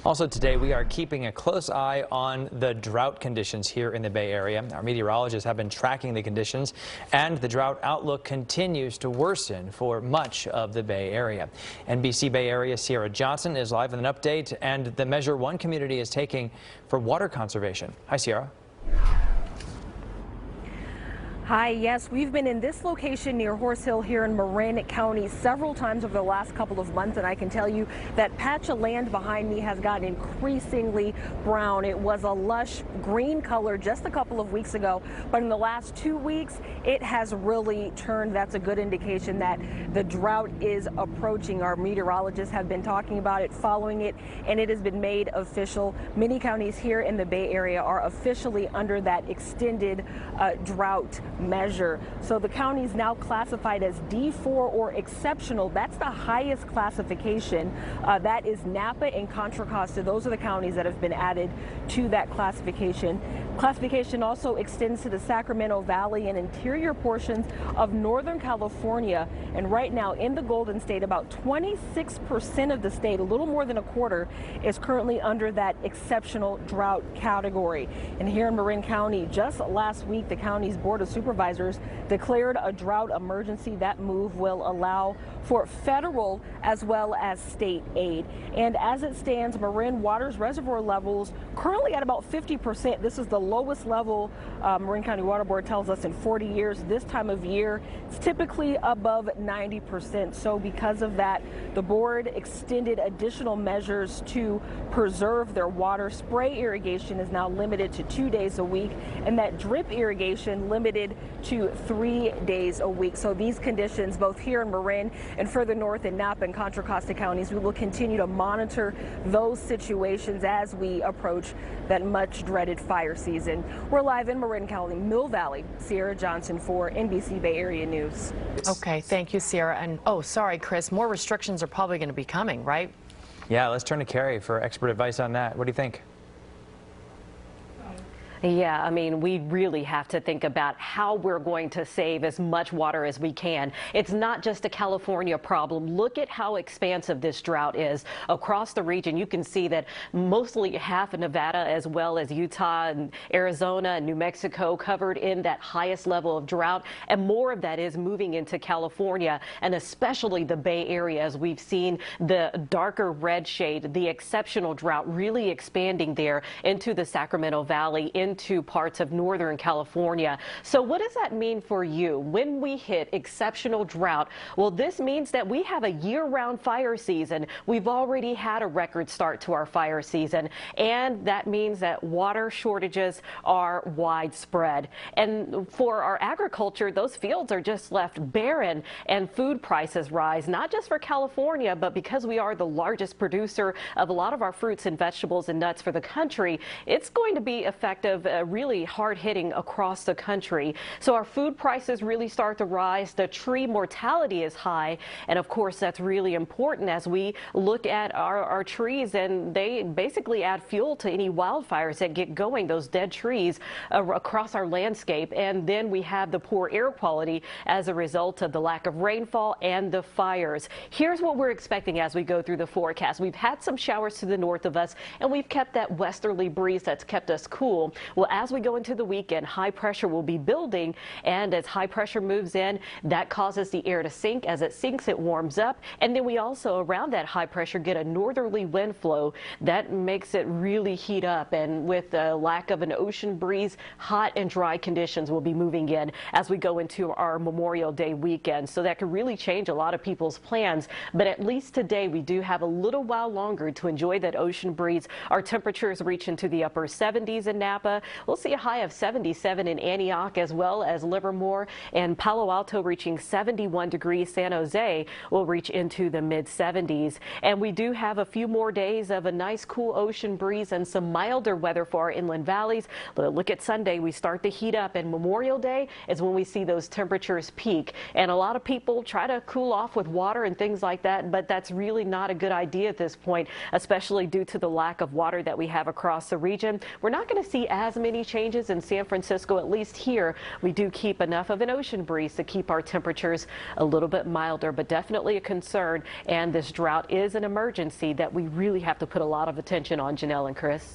Also today, we are keeping a close eye on the drought conditions here in the Bay Area. Our meteorologists have been tracking the conditions, and the drought outlook continues to worsen for much of the Bay Area. NBC Bay Area Cierra Johnson is live with an update and the measure one community is taking for water conservation. Hi, Cierra. Hi, yes, we've been in this location near Horse Hill here in Marin County several times over the last couple of months, and I can tell you that patch of land behind me has gotten increasingly brown. It was a lush green color just a couple of weeks ago, but in the last 2 weeks, it has really turned. That's a good indication that the drought is approaching. Our meteorologists have been talking about it, following it, and it has been made official. Many counties here in the Bay Area are officially under that extended drought measure. So the county is now classified as D4 or exceptional. That's the highest classification. That is Napa and Contra Costa. Those are the counties that have been added to that classification. Classification also extends to the Sacramento Valley and interior portions of Northern California. And right now in the Golden State, about 26% of the state, a little more than a quarter, is currently under that exceptional drought category. And here in Marin County, just last week, the county's Board of Supervisors declared a drought emergency. That move will allow for federal as well as state aid. And as it stands, Marin water's reservoir levels currently at about 50%. This is the lowest level Marin County Water Board tells us in 40 years. This time of year, it's typically above 90%. So because of that, the board extended additional measures to preserve their water. Spray irrigation is now limited to 2 days a week, and that drip irrigation limited to 3 days a week. So these conditions, both here in Marin and further north in Napa and Contra Costa counties, we will continue to monitor those situations as we approach that much dreaded fire season. We're live in Marin County, Mill Valley. Cierra Johnson for NBC Bay Area News. Okay, thank you, Cierra. And oh, sorry, Chris, more restrictions are probably going to be coming, right? Yeah, let's turn to Kari for expert advice on that. What do you think? Yeah, I mean, we really have to think about how we're going to save as much water as we can. It's not just a California problem. Look at how expansive this drought is across the region. You can see that mostly half of Nevada, as well as Utah and Arizona and New Mexico, covered in that highest level of drought. And more of that is moving into California, and especially the Bay Area, as we've seen the darker red shade, the exceptional drought really expanding there into the Sacramento Valley, into parts of Northern California. So what does that mean for you when we hit exceptional drought? Well, this means that we have a year-round fire season. We've already had a record start to our fire season, and that means that water shortages are widespread. And for our agriculture, those fields are just left barren, and food prices rise, not just for California, but because we are the largest producer of a lot of our fruits and vegetables and nuts for the country, it's going to be effective, really hard hitting across the country. So our food prices really start to rise. The tree mortality is high. And of course, that's really important as we look at our trees, and they basically add fuel to any wildfires that get going, those dead trees across our landscape. And then we have the poor air quality as a result of the lack of rainfall and the fires. Here's what we're expecting as we go through the forecast. We've had some showers to the north of us, and we've kept that westerly breeze that's kept us cool. Well, as we go into the weekend, high pressure will be building, and as high pressure moves in, that causes the air to sink. As it sinks, it warms up, and then we also, around that high pressure, get a northerly wind flow that makes it really heat up. And with the lack of an ocean breeze, hot and dry conditions will be moving in as we go into our Memorial Day weekend. So that could really change a lot of people's plans. But at least today, we do have a little while longer to enjoy that ocean breeze. Our temperatures reach into the upper 70s in Napa. We'll see a high of 77 in Antioch, as well as Livermore and Palo Alto reaching 71 degrees. San Jose will reach into the mid 70s. And we do have a few more days of a nice cool ocean breeze and some milder weather for our inland valleys. But look at Sunday, we start to heat up, and Memorial Day is when we see those temperatures peak. And a lot of people try to cool off with water and things like that, but that's really not a good idea at this point, especially due to the lack of water that we have across the region. We're not going to see as as many changes in San Francisco. At least here, we do keep enough of an ocean breeze to keep our temperatures a little bit milder, but definitely a concern. And this drought is an emergency that we really have to put a lot of attention on, Janelle and Chris.